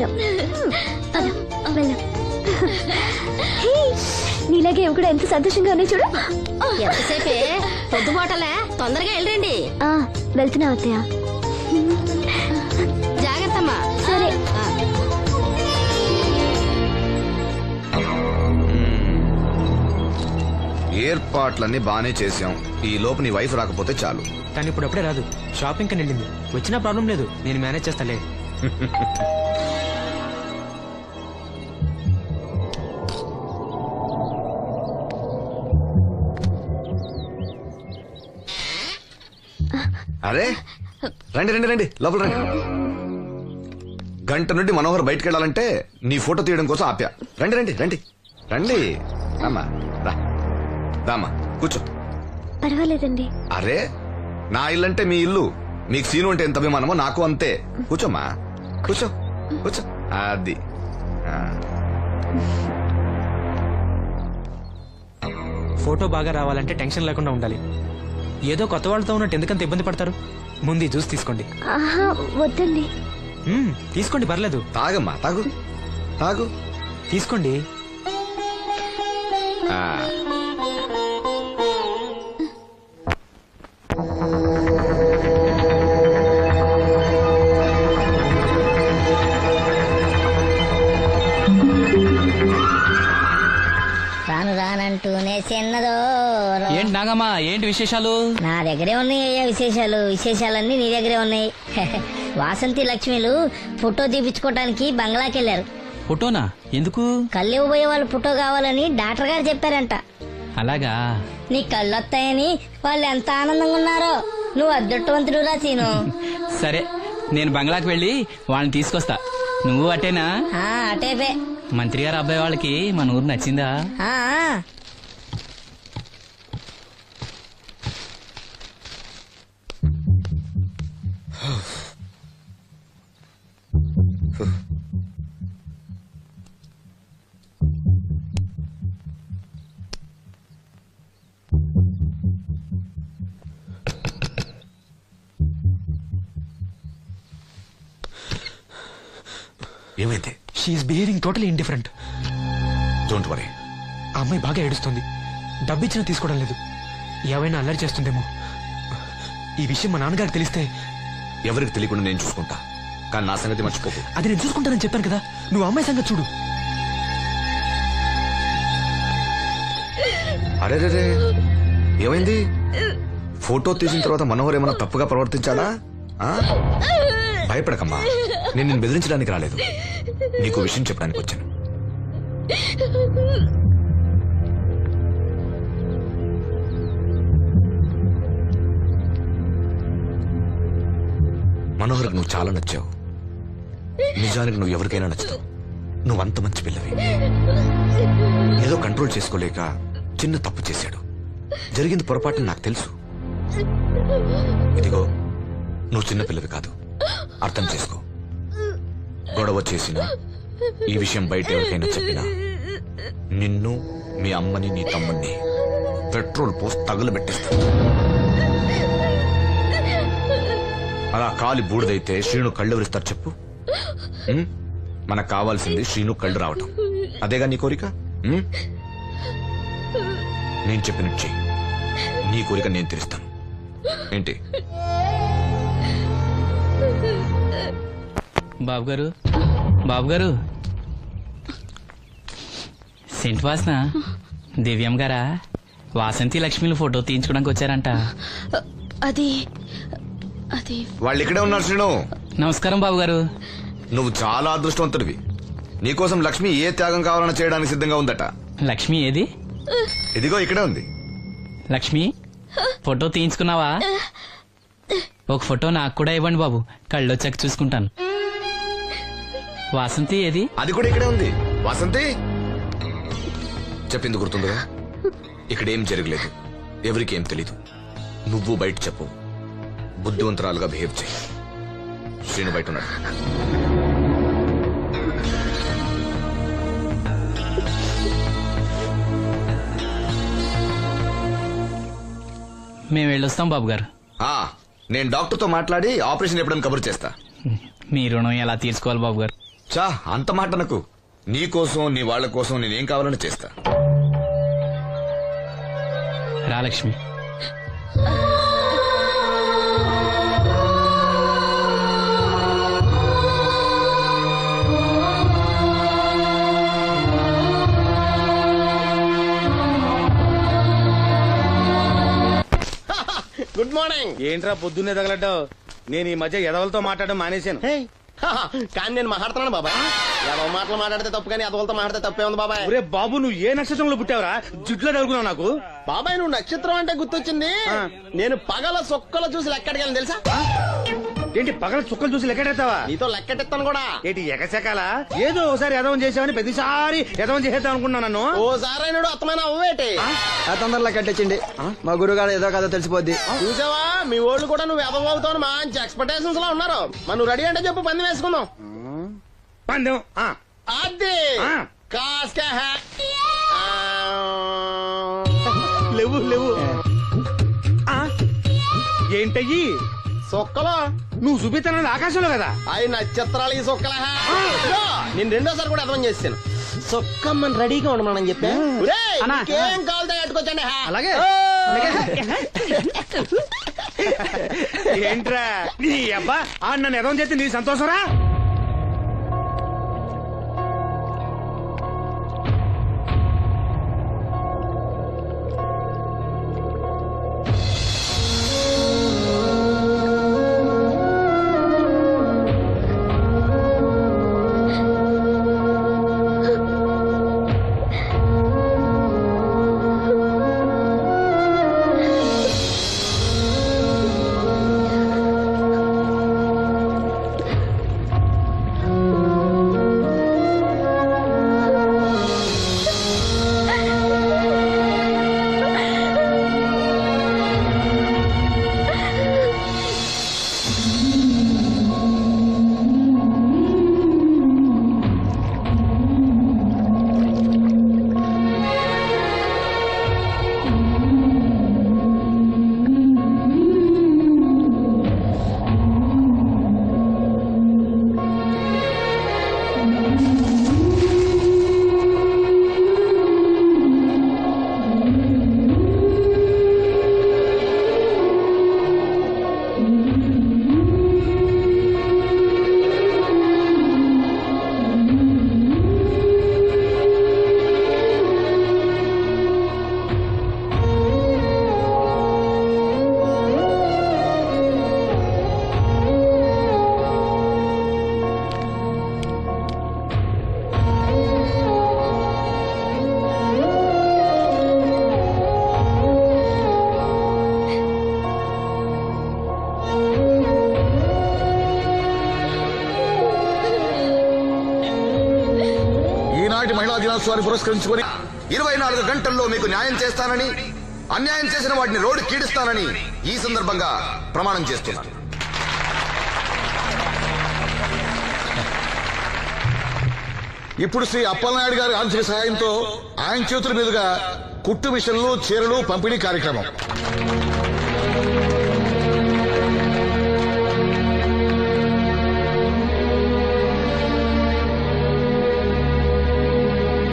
అవును వెళ్ళు. నీలాగే ఇవి కూడా ఎంత సంతోషంగా ఉన్నాయి చూడు. ఎంతసేపే పొద్దుబాటలే, తొందరగా వెళ్ళండి. వెళ్తున్నా అత్తయ్య. జాగ్రత్తమ్మా. సరే. ఏర్పాట్లన్నీ బానే చేసాం. ఈ లోపు నీ వైఫ్ రాకపోతే చాలు. కానీ ఇప్పుడు అప్పుడే రాదు, షాపింగ్ కని వెళ్ళింది. వచ్చినా ప్రాబ్లం లేదు, నేను మేనేజ్ చేస్తాలే. అరే రండి రండి రండి, లోపల రండి. గంట నుండి మనోహర్ బయటకు వెళ్ళాలంటే నీ ఫోటో తీయడం కోసం ఆప్యా. రండి రండి రండి రండి. రామ్మా రా, రామ్మా కూర్చో. పర్వాలేదండి. అరే నా ఇల్లంటే మీ ఇల్లు, మీకు సీను అంటే ఎంత అభిమానమో నాకు అంతే. కూర్చోమ్మా కూర్చో కూర్చో. అది ఫోటో బాగా రావాలంటే టెన్షన్ లేకుండా ఉండాలి. ఏదో కొత్త వాళ్ళతో ఉన్నట్టు ఎందుకంత ఇబ్బంది పడతారు? ముందు ఈ జ్యూస్ తీసుకోండి. వద్దండి. తీసుకోండి, పర్లేదు. తాగమ్మా, తాగు తాగు, తీసుకోండి. రాను రానంటూనే చిన్నదో. ఏంటి నాగమ్మా, ఏంటి విశేషాలు? నా దగ్గరే ఉన్నాయి అయ్యా విశేషాలు. విశేషాలన్నీ నీ దగ్గరే ఉన్నాయి. వాసంతి లక్ష్మిలు ఫోటో తీపించుకోవటానికి బంగ్లాకి వెళ్ళారు. ఫోటోనా? ఎందుకు? కళ్ళు ఇవ్వబోయే వాళ్ళు ఫోటో కావాలని డాక్టర్ గారు చెప్పారంట. అలాగా? నీ కళ్ళు వస్తాయని వాళ్ళు ఎంత ఆనందంగా ఉన్నారో. నువ్వు అదృష్టవంతుడు రా సీను. సరే, నేను బంగ్లాకి వెళ్ళి వాళ్ళని తీసుకొస్తా. నువ్వు అటేనా? అటేపే. మంత్రి గారు అబ్బాయి వాళ్ళకి మన ఊరు నచ్చిందా? ఏమైంది? She is behaving totally indifferent. Don't worry. ఆ అమ్మాయి బాగా ఏడుస్తుంది. డబ్బిచ్చినా తీసుకోవడం లేదు. ఏవైనా అల్లరి చేస్తుందేమో. ఈ విషయం మా నాన్నగారికి తెలిస్తే? ఎవరికి తెలియకుండా నేను చూసుకుంటా, కానీ నా సంగతి మర్చిపోకు. అది నేను చూసుకుంటానని చెప్పాను కదా, నువ్వు అమ్మాయి సంగతి చూడు. అరే రే, ఏమైంది? ఫోటో తీసిన తర్వాత మనోహర్ ఏమన్నా తప్పుగా ప్రవర్తించాడా? భయపడకమ్మా, నేను నిన్ను బెదిరించడానికి రాలేదు, నీకు విషయం చెప్పడానికి వచ్చాను. మనోహర్కి నువ్వు చాలా నచ్చావు. నిజానికి నువ్వు ఎవరికైనా నచ్చుతావు. నువ్వంత మంచి పిల్లవి. ఏదో కంట్రోల్ చేసుకోలేక చిన్న తప్పు చేశాడు. జరిగింది పొరపాటు నాకు తెలుసు. ఇదిగో, నువ్వు చిన్న పిల్లవి కాదు, అర్థం చేసుకో. గొడవ చేసినా, ఈ విషయం బయట ఎవరికైనా చెప్పినా నిన్ను, మీ అమ్మని, నీ తమ్ముణ్ణి పెట్రోల్ పోసి తగులబెట్టేస్తా. అలా కాలి బూడిదైతే శ్రీను కళ్ళెవరిస్తారు చెప్పు? మనకు కావాల్సింది శ్రీను కళ్ళు రావటం. అదేగా నీ కోరిక? నేను చెప్పినట్టు చెయ్యి, నీ కోరిక నేను తీరుస్తాను. ఏంటి? బాబు గారు, బాబు గారు, సెంట్ వాసన దివ్యం గారా? వాసంతి లక్ష్మిలు ఫోటో తీయించుకోవడానికి వచ్చారంట. అది అది వాళ్ళు ఇక్కడే ఉన్నారు. శ్రీను, నమస్కారం బాబు గారు. నువ్వు చాలా అదృష్టవంతుడివి. నీకోసం లక్ష్మి ఏ త్యాగం కావాలన్నా చేయడానికి సిద్ధంగా ఉందట. లక్ష్మి ఏది? ఇదిగో ఇక్కడే ఉంది. లక్ష్మి, ఫోటో తీయించుకున్నావా? ఒక ఫోటో నాకు కూడా ఇవ్వండి బాబు, కళ్ళు వచ్చాక చూసుకుంటాను. వాసంతి ఏది? అది కూడా ఇక్కడే ఉంది. వాసంతి, చెప్పింది గుర్తుందిగా? ఇక్కడేం జరగలేదు, ఎవరికి ఏం తెలీదు. నువ్వు బయట చెప్పు, బుద్ధివంతరాలుగా బిహేవ్ చేయి. శ్రీను బయట ఉన్నాడు. మేము వెళ్ళొస్తాం బాబు గారు. నేను డాక్టర్తో మాట్లాడి ఆపరేషన్ ఎప్పుడైనా కబురు చేస్తా. మీ రుణం ఎలా తీర్చుకోవాలి బాబు గారు? చా అంత మాట నాకు. నీ కోసం నీ వాళ్ళ కోసం నేనేం కావాలని చేస్తా. రా లక్ష్మి. Good morning. ఏంట్రా పొద్దున్నే తగలడ్డావు? నేను ఈ మధ్య ఎదవలతో మాట్లాడడం మానేశాను. కానీ నేను మాట్లాడుతున్నాను బాబాయ్. ఏదో మాటలు మాట్లాడితే తప్పు, కానీ అదవులతో మాట్లాడితే తప్పే ఉంది బాబాయ్. ఒరే బాబు, నువ్వు ఏ నక్షత్రంలో పుట్టావురా? జుట్లో తగులుకున్నావు నాకు. బాబాయ్ నువ్వు నక్షత్రం అంటే గుర్తొచ్చింది. నేను పగల సొక్కలు చూసి లెక్కడికి తెలుసా? ఏంటి పగల చుక్కలు చూసి లెక్కెడతావా? నీతో లెక్కెట్టిస్తాను కూడా. ఏంటి ఎగసెకాల? ఏదో ఒకసారి ఎదవం చేసావని ప్రతిసారి ఎదవం చేసేద్దాం అనుకున్నాను నన్ను. ఓసారి అయినాడు అత్తమైన అవ్వేటి. తొందరలో కట్టించండి, మా గురుగారు ఏదో కథ తెలిసిపోద్ది. చూసావా, మీ ఓళ్ళు కూడా నువ్వు ఎదవవుతావు మంచి ఎక్స్పెక్టేషన్స్ లో ఉన్నారు. మరి నువ్వు రెడీ అంటే చెప్పు, పంది వేసుకుందాం. పందెం అది కాస్క లేవు లేవు. ఏంటయ్యి సొక్కలో నువ్వు చూపిస్తానది ఆకాశంలో కదా? అవి నక్షత్రాలు ఈ సొక్కల. నేను రెండోసారి కూడా అర్థం చేస్తాను. సొక్కమ్మని రెడీగా ఉండమని చెప్పా. ఏం కావాలి కట్టుకోవచ్చండి. అలాగే. ఏంట్రా నీ అబ్బా నన్ను ఎదవం చేస్తే నీ సంతోషరా? మహిళా దినోత్సవాన్ని పురస్కరించుకొని 24 గంటల్లో మీకు న్యాయం చేస్తానని, అన్యాయం చేసిన వాటిని రోడ్డు కీడిస్తానని ఈ సందర్భంగా ప్రమాణం చేస్తున్నాను. ఇప్పుడు శ్రీ అప్పలనాయుడు గారి ఆర్థిక సహాయంతో ఆయన చేతుల మీదుగా కుట్టు మిషన్లు, చీరలు పంపిణీ కార్యక్రమం.